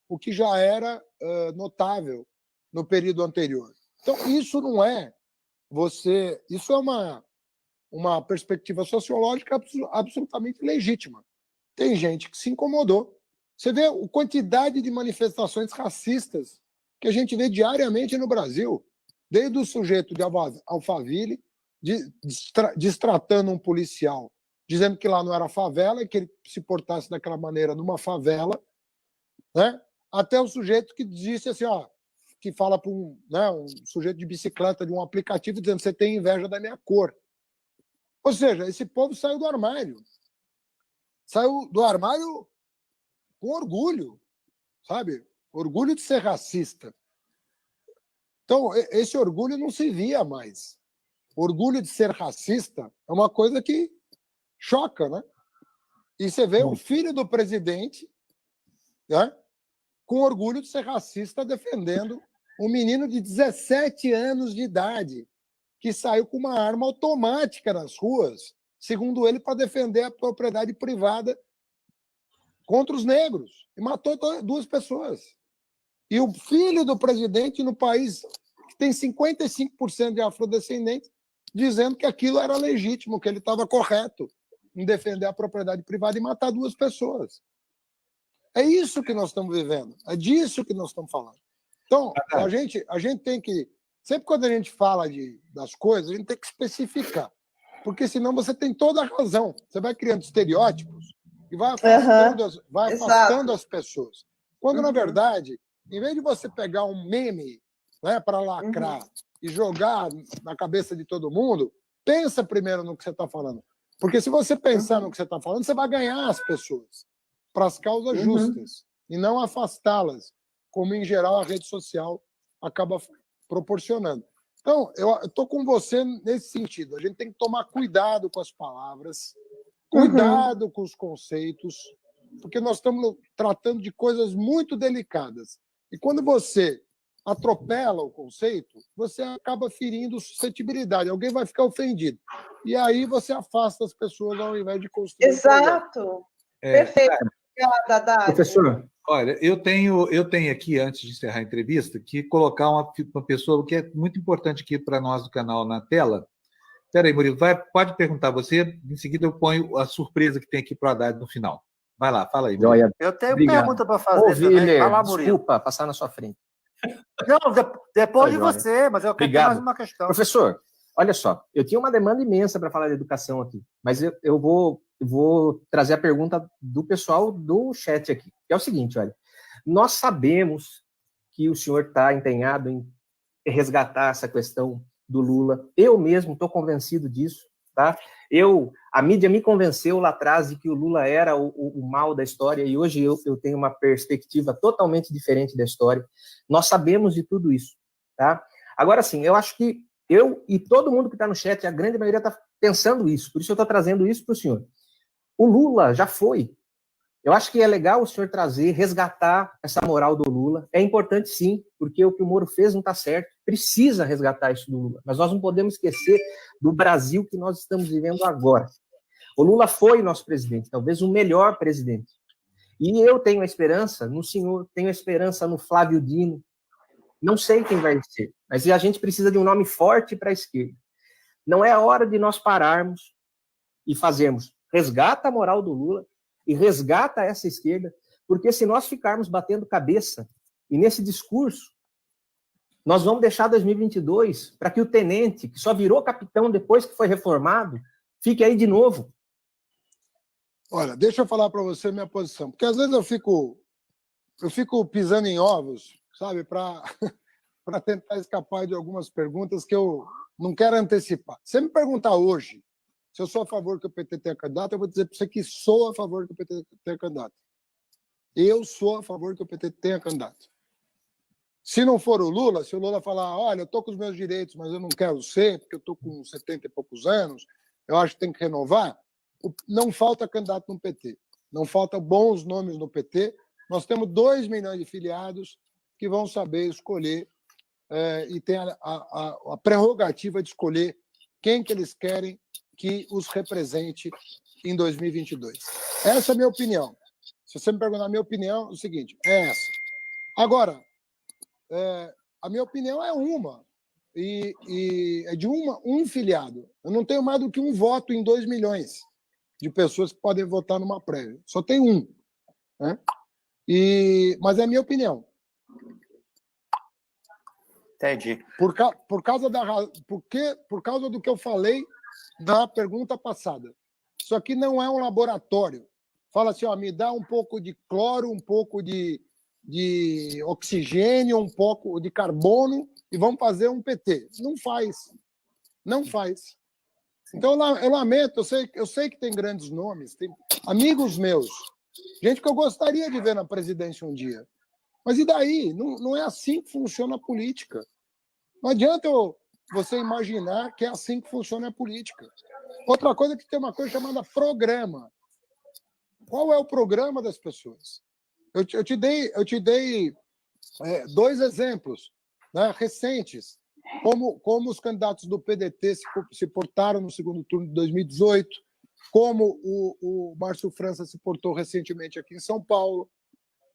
S2: o que já era notável no período anterior. Então, isso não é isso é uma perspectiva sociológica absolutamente legítima. Tem gente que se incomodou. Você vê a quantidade de manifestações racistas que a gente vê diariamente no Brasil, desde o sujeito de Alphaville, destratando um policial, dizendo que lá não era favela e que ele se portasse daquela maneira numa favela, né? Até o sujeito que disse assim, que fala para um sujeito de bicicleta de um aplicativo dizendo que você tem inveja da minha cor. Ou seja, esse povo saiu do armário. Saiu do armário com orgulho, sabe? Orgulho de ser racista. Então, esse orgulho não se via mais. Orgulho de ser racista é uma coisa que choca, né? E você vê o filho do presidente, né, com orgulho de ser racista, defendendo um menino de 17 anos de idade que saiu com uma arma automática nas ruas, segundo ele, para defender a propriedade privada contra os negros. E matou 2 pessoas. E o filho do presidente, no país que tem 55% de afrodescendentes, dizendo que aquilo era legítimo, que ele estava correto em defender a propriedade privada e matar 2 pessoas. É isso que nós estamos vivendo. É disso que nós estamos falando. Então, a gente tem que... Sempre quando a gente fala das coisas, a gente tem que especificar. Porque senão você tem toda a razão. Você vai criando estereótipos e vai afastando as pessoas. Quando, na verdade, em vez de você pegar um meme, né, para lacrar e jogar na cabeça de todo mundo, pensa primeiro no que você está falando. Porque se você pensar no que você está falando, você vai ganhar as pessoas para as causas justas e não afastá-las, como, em geral, a rede social acaba proporcionando. Então, eu estou com você nesse sentido. A gente tem que tomar cuidado com as palavras, cuidado com os conceitos, porque nós estamos tratando de coisas muito delicadas. E quando você atropela o conceito, você acaba ferindo suscetibilidade. Alguém vai ficar ofendido. E aí você afasta as pessoas ao invés de construir.
S5: Exato. Perfeito. Obrigada, Dário.
S3: Professor,
S1: olha, eu tenho aqui, antes de encerrar a entrevista, que colocar uma pessoa que é muito importante aqui para nós do canal na tela. Espera aí, Murilo, pode perguntar você, em seguida eu ponho a surpresa que tem aqui para o Haddad no final. Vai lá, fala aí.
S3: Murilo.
S4: Eu tenho pergunta para fazer
S3: também.
S4: Vai lá, Murilo.
S3: Desculpa, passar na sua frente.
S4: Não, depois de você, mas eu quero ter mais uma questão.
S3: Professor, olha só, eu tinha uma demanda imensa para falar de educação aqui, mas eu vou trazer a pergunta do pessoal do chat aqui, que é o seguinte, olha, nós sabemos que o senhor está empenhado em resgatar essa questão do Lula, eu mesmo estou convencido disso, tá? A mídia me convenceu lá atrás de que o Lula era o mal da história, e hoje eu tenho uma perspectiva totalmente diferente da história. Nós sabemos de tudo isso, tá? Agora, sim, eu acho que eu e todo mundo que está no chat, a grande maioria está pensando isso, por isso eu estou trazendo isso para o senhor. O Lula já foi. Eu acho que é legal o senhor trazer, resgatar essa moral do Lula. É importante, sim, porque o que o Moro fez não está certo. Precisa resgatar isso do Lula. Mas nós não podemos esquecer do Brasil que nós estamos vivendo agora. O Lula foi nosso presidente, talvez o melhor presidente. E eu tenho a esperança no senhor, tenho a esperança no Flávio Dino. Não sei quem vai ser, mas a gente precisa de um nome forte para a esquerda. Não é a hora de nós pararmos e fazermos resgata a moral do Lula e resgata essa esquerda, porque se nós ficarmos batendo cabeça e nesse discurso, nós vamos deixar 2022 para que o tenente, que só virou capitão depois que foi reformado, fique aí de novo.
S2: Olha, deixa eu falar para você minha posição, porque às vezes eu fico fico pisando em ovos, sabe, para tentar escapar de algumas perguntas que eu não quero antecipar. Se você me perguntar hoje se eu sou a favor que o PT tenha candidato, eu vou dizer para você que sou a favor que o PT tenha candidato. Eu sou a favor que o PT tenha candidato. Se não for o Lula, se o Lula falar, olha, eu estou com os meus direitos, mas eu não quero ser, porque eu estou com 70 e poucos anos, eu acho que tem que renovar, não falta candidato no PT. Não faltam bons nomes no PT. Nós temos 2 milhões de filiados que vão saber escolher e tem a prerrogativa de escolher quem que eles querem que os represente em 2022. Essa é a minha opinião. Se você me perguntar a minha opinião, é o seguinte, é essa. Agora, a minha opinião é uma, e é de um filiado. Eu não tenho mais do que um voto em 2 milhões de pessoas que podem votar numa prévia. Só tem um. Né? Mas é a minha opinião.
S4: Entendi.
S2: Por causa do que eu falei na pergunta passada. Isso aqui não é um laboratório. Fala assim, ó, me dá um pouco de cloro, um pouco de oxigênio, um pouco de carbono e vamos fazer um PT. Não faz. Não faz. Então, eu lamento, eu sei que tem grandes nomes, tem amigos meus, gente que eu gostaria de ver na presidência um dia. Mas e daí? Não é assim que funciona a política. Não adianta você imaginar que é assim que funciona a política. Outra coisa é que tem uma coisa chamada programa. Qual é o programa das pessoas? Eu te dei 2 exemplos, né, recentes, como os candidatos do PDT se portaram no segundo turno de 2018, como o Márcio França se portou recentemente aqui em São Paulo.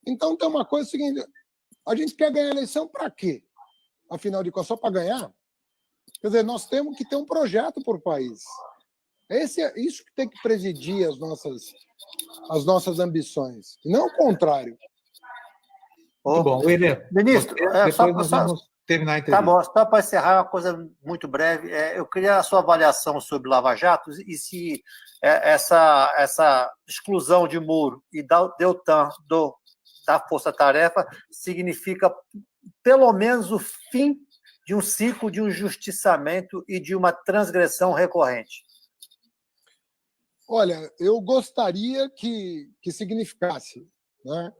S2: Então, tem uma coisa seguinte, a gente quer ganhar a eleição para quê? Afinal de contas, só para ganhar? Quer dizer, nós temos que ter um projeto por país. Isso que tem que presidir as nossas ambições, e não o contrário.
S1: Muito bom. William,
S4: Ministro,
S1: depois nós vamos terminar a entrevista.
S4: Tá bom, só para encerrar, uma coisa muito breve. Eu queria a sua avaliação sobre Lava Jato e se essa exclusão de Moro e da Deltan da Força Tarefa significa pelo menos o fim de um ciclo de injustiçamento e de uma transgressão recorrente.
S2: Olha, eu gostaria que significasse, né?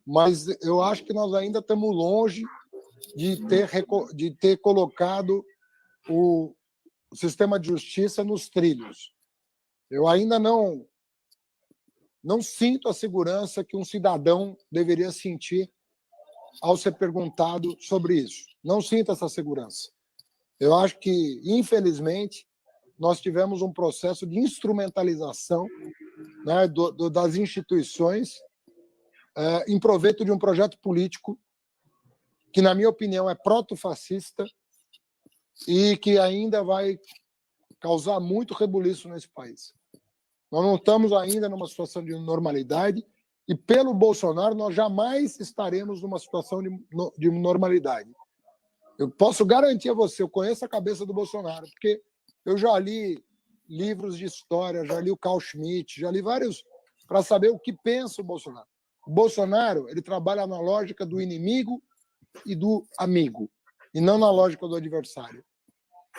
S2: Mas eu acho que nós ainda estamos longe de ter colocado o sistema de justiça nos trilhos. Eu ainda não sinto a segurança que um cidadão deveria sentir ao ser perguntado sobre isso. Não sinto essa segurança. Eu acho que, infelizmente, nós tivemos um processo de instrumentalização, né, das instituições em proveito de um projeto político que, na minha opinião, é proto-fascista e que ainda vai causar muito rebuliço nesse país. Nós não estamos ainda numa situação de normalidade e, pelo Bolsonaro, nós jamais estaremos numa situação de normalidade. Eu posso garantir a você, eu conheço a cabeça do Bolsonaro, porque eu já li livros de história, já li o Carl Schmitt, já li vários para saber o que pensa o Bolsonaro. O Bolsonaro, ele trabalha na lógica do inimigo e do amigo, e não na lógica do adversário.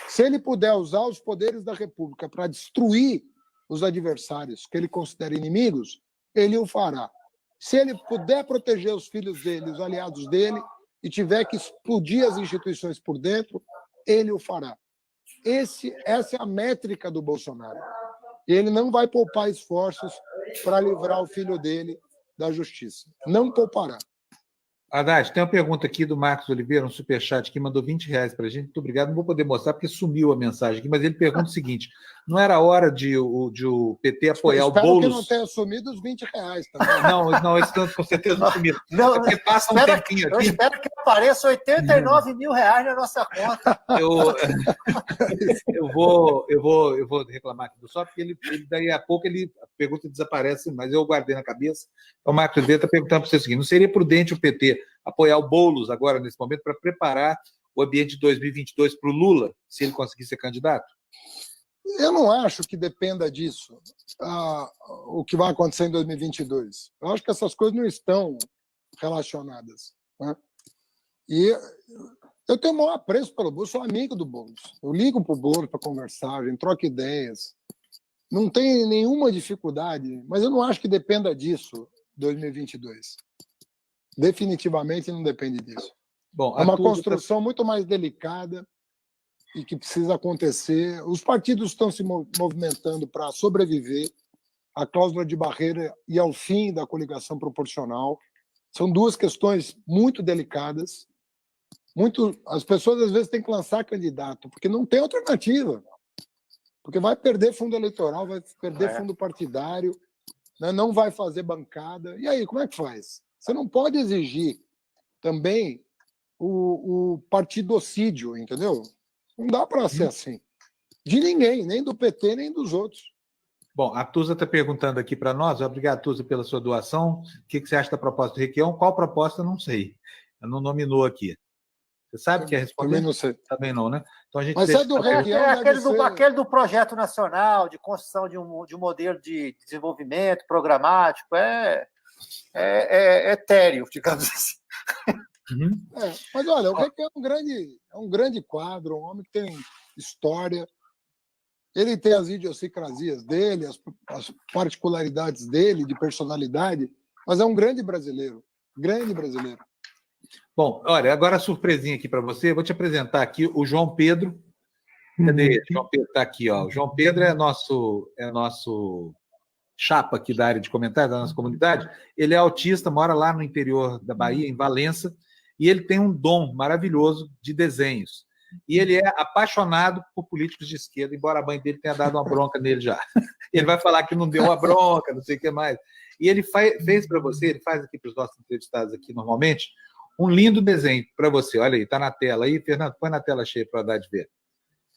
S2: Se ele puder usar os poderes da República para destruir os adversários que ele considera inimigos, ele o fará. Se ele puder proteger os filhos dele, os aliados dele, e tiver que explodir as instituições por dentro, ele o fará. Essa é a métrica do Bolsonaro. E ele não vai poupar esforços para livrar o filho dele da justiça. Não poupará.
S1: Haddad, tem uma pergunta aqui do Marcos Oliveira, um superchat que mandou R$20 para a gente. Muito obrigado. Não vou poder mostrar porque sumiu a mensagem aqui, mas ele pergunta o seguinte: não era hora de o PT apoiar o Boulos?
S2: Espero que não tenha sumido os R$20 também.
S1: Não, esse tanto com certeza não sumiu. Não, porque passa um tempinho aqui.
S4: Eu espero que apareça R$89 mil na nossa conta.
S1: Eu vou reclamar aqui do só, porque daí a pouco a pergunta desaparece, mas eu guardei na cabeça. O Marcos Oliveira está perguntando para você o seguinte: não seria prudente o PT apoiar o Boulos agora, nesse momento, para preparar o ambiente de 2022 para o Lula, se ele conseguir ser candidato?
S2: Eu não acho que dependa disso, o que vai acontecer em 2022. Eu acho que essas coisas não estão relacionadas, né? E eu tenho o maior apreço pelo Boulos, sou amigo do Boulos. Eu ligo para o Boulos para conversar, a gente troca ideias. Não tem nenhuma dificuldade, mas eu não acho que dependa disso 2022. Definitivamente não depende disso.
S1: Bom,
S2: É uma construção muito mais delicada e que precisa acontecer. Os partidos estão se movimentando para sobreviver à cláusula de barreira e ao fim da coligação proporcional. São duas questões muito delicadas. As pessoas, às vezes, têm que lançar candidato, porque não tem alternativa. Porque vai perder fundo eleitoral, vai perder fundo partidário, né? Não vai fazer bancada. E aí, como é que faz? Você não pode exigir também o partidocídio, entendeu? Não dá para ser assim. De ninguém, nem do PT, nem dos outros.
S1: Bom, a Tusa está perguntando aqui para nós. Obrigado, Tusa, pela sua doação. O que você acha da proposta do Requião? Qual proposta? Não sei. Eu não nominou aqui. Você sabe que é responder?
S2: Também não sei.
S1: Também não, né? Então a gente
S2: Mas é do Requião,
S4: aquele do projeto nacional, de construção de um modelo de desenvolvimento programático, é etéreo, digamos assim.
S1: Uhum.
S2: Mas olha, o Requião é um grande quadro, um homem que tem história. Ele tem as idiosincrasias dele, as particularidades dele, de personalidade, mas é um grande brasileiro. Grande brasileiro.
S1: Bom, olha, agora a surpresinha aqui para você. Eu vou te apresentar aqui o João Pedro. Cadê ele? João Pedro está aqui, ó. O João Pedro é nosso chapa aqui da área de comentários da nossa comunidade. Ele é autista, mora lá no interior da Bahia, em Valença, e ele tem um dom maravilhoso de desenhos. E ele é apaixonado por políticos de esquerda, embora a mãe dele tenha dado uma bronca nele já. Ele vai falar que não deu uma bronca, não sei o que mais. E ele fez para você, ele faz aqui para os nossos entrevistados aqui normalmente, um lindo desenho para você. Olha aí, está na tela aí. Fernando, põe na tela cheia para a Haddad ver.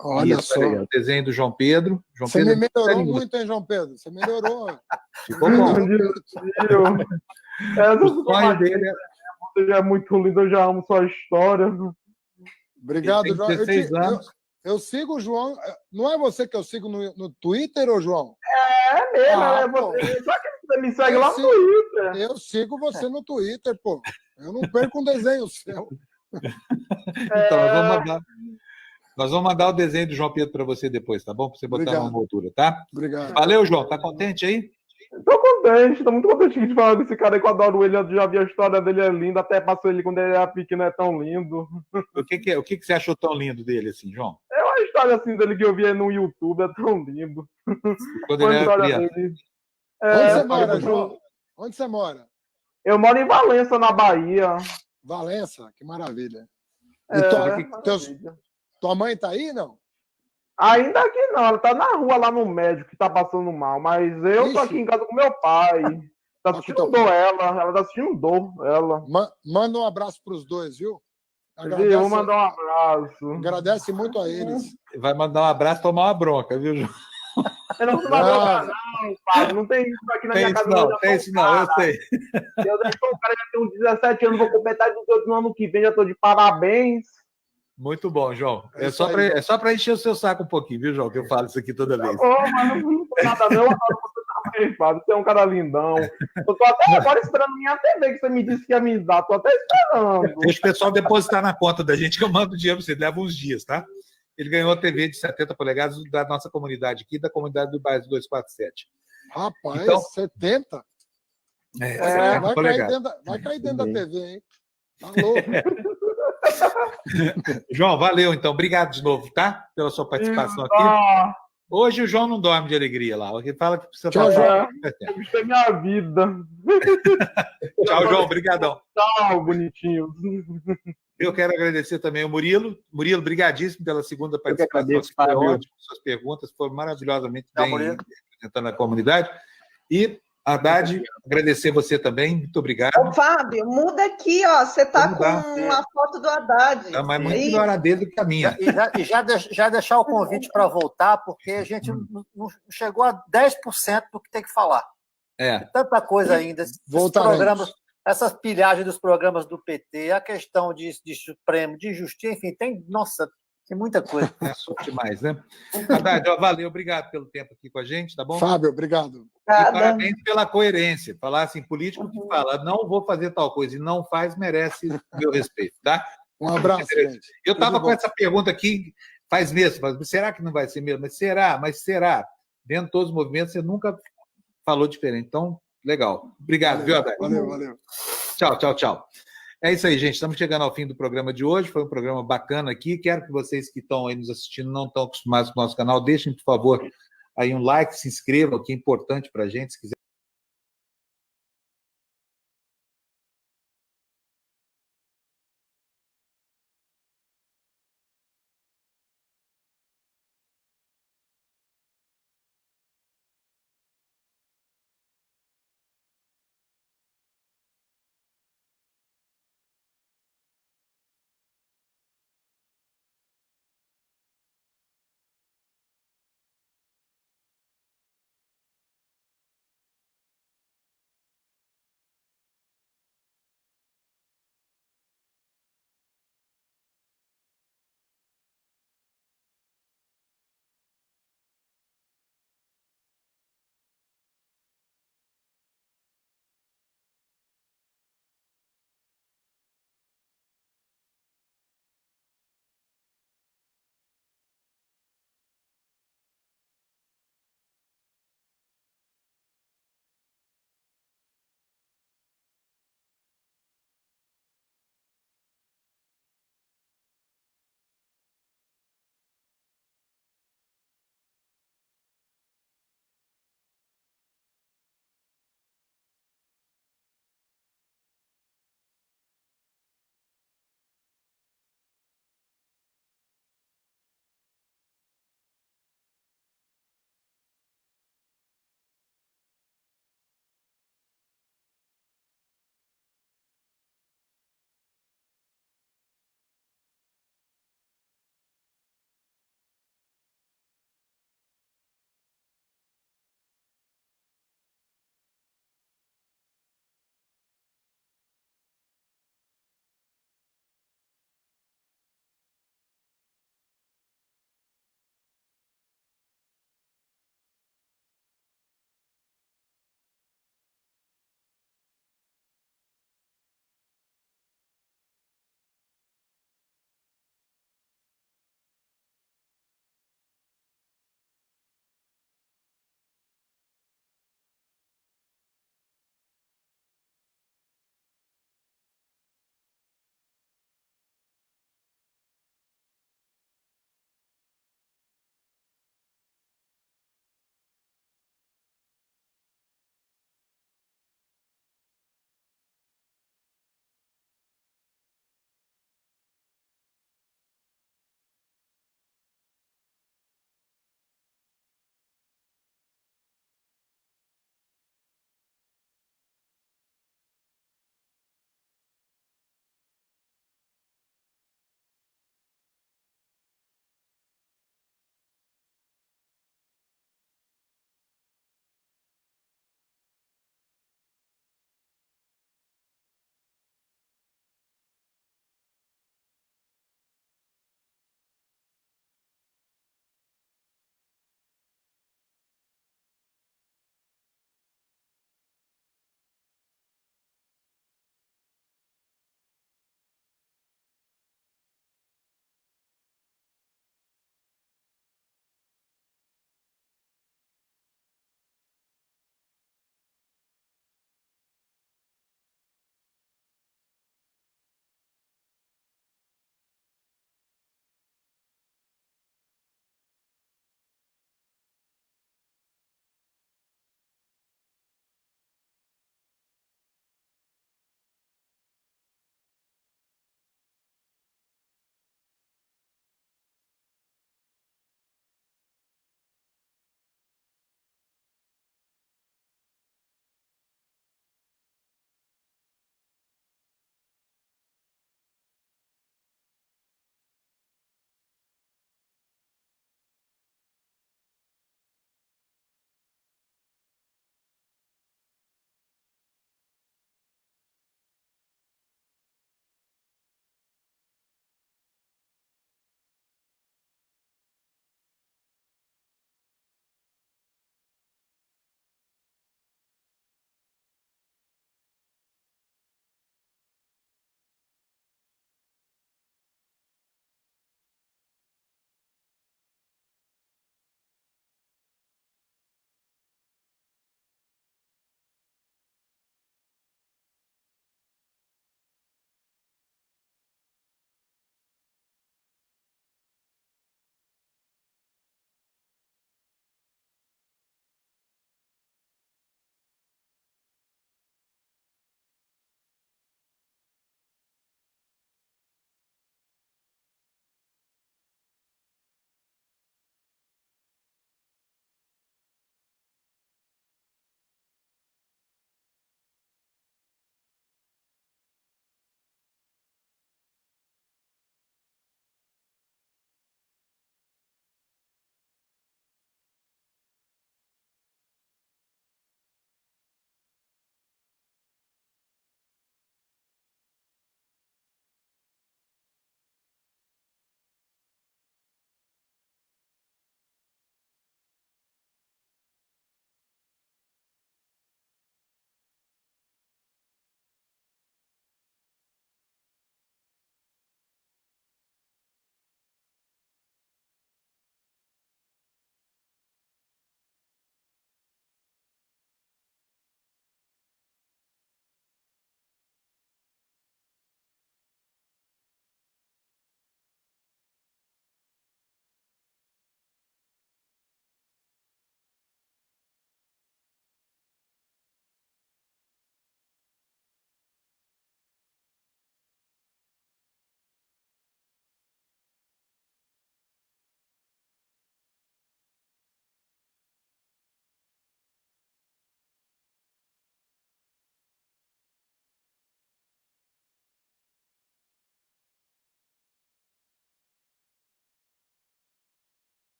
S2: Olha
S1: isso,
S2: só.
S1: aí, o desenho do João Pedro.
S2: Você me melhorou muito, hein, João Pedro? Você melhorou.
S1: Ficou bom.
S6: O sonho dele é muito lindo, eu já amo sua história.
S2: Obrigado, João.
S1: 16 anos.
S2: Eu sigo o João. Não é você que eu sigo no Twitter, ô João?
S6: É mesmo, você. Só que você me segue lá no Twitter.
S2: Eu sigo você no Twitter, pô. Eu não perco um desenho seu.
S1: Então, nós vamos mandar o desenho do João Pedro para você depois, tá bom? Para você botar numa moldura, tá?
S2: Obrigado.
S1: Valeu, João. Tá contente aí?
S6: Tô contente, tô muito contente de falar desse cara aí, que eu adoro ele. Eu já vi a história dele, é linda. Até passou ele quando ele era pequeno, é tão lindo.
S1: O que você achou tão lindo dele, assim, João?
S6: É uma história assim dele que eu vi no YouTube, é tão lindo.
S1: Quando ele era criança.
S2: Onde você mora, João? Onde você mora?
S6: Eu moro em Valença, na Bahia.
S2: Valença, que maravilha. E tua mãe tá aí, não?
S6: Ainda que não, ela tá na rua lá no médico que tá passando mal, mas eu tô aqui em casa com meu pai. Tá assistindo dor ela tá assistindo dor ela.
S2: Manda um abraço pros dois, viu?
S6: Eu vou mandar um abraço.
S2: Agradece muito a eles.
S1: Vai mandar um abraço, tomar uma bronca, viu, João?
S6: Eu não vou mandar não, pai. Não tem isso aqui na minha casa.
S1: Não, tem isso não, eu sei.
S6: Eu já sou um cara, já tenho 17 anos, vou completar 18 no ano que vem, já tô de parabéns.
S1: Muito bom, João. É só para encher o seu saco um pouquinho, viu, João? Que eu falo isso aqui toda vez.
S6: Mas não tem nada, não. Eu adoro você também, você é um cara lindão. Eu tô até agora esperando minha TV, que você me disse que ia me dar. Tô até esperando.
S1: Deixa o pessoal depositar na conta da gente, que eu mando o dinheiro para você. Leva uns dias, tá? Ele ganhou a TV de 70 polegadas da nossa comunidade aqui, da comunidade do bairro 247.
S2: Rapaz,
S1: então,
S2: 70? Vai cair dentro da TV, hein? Tá louco.
S1: João, valeu, então. Obrigado de novo, tá? Pela sua participação aqui. Hoje o João não dorme de alegria lá. Ele fala que precisa
S6: passar. Isso é minha vida.
S1: Tchau, João. Obrigadão.
S6: Tchau, bonitinho.
S1: Eu quero agradecer também o Murilo. Murilo, brigadíssimo pela segunda participação. Foi ótimo. Suas perguntas foram maravilhosamente bem representando a comunidade. E Haddad, agradecer você também, muito obrigado.
S5: Ô, Fábio, muda aqui, ó. Você está com uma foto do Haddad.
S1: Mas muito melhor a dele do que a minha.
S4: E já deixar o convite para voltar, porque a gente não chegou a 10% do que tem que falar. Tanta coisa ainda. Essas pilhagens dos programas do PT, a questão de Supremo, de Justiça, enfim, Tem muita coisa.
S1: Assunto demais, né? Haddad, valeu, obrigado pelo tempo aqui com a gente, tá bom?
S2: Fábio, obrigado.
S1: E parabéns pela coerência. Falar assim, político que fala, não vou fazer tal coisa e não faz, merece meu respeito, tá?
S2: Um abraço, gente.
S1: Eu estava com essa pergunta aqui faz meses, será que não vai ser mesmo? Mas será. Vendo todos os movimentos, você nunca falou diferente. Então, legal. Obrigado, viu, Haddad?
S2: Valeu.
S1: Tchau. É isso aí, gente. Estamos chegando ao fim do programa de hoje. Foi um programa bacana aqui. Quero que vocês que estão aí nos assistindo, não estão acostumados com o nosso canal, deixem, por favor, aí um like, se inscrevam, que é importante para a gente. Se quiser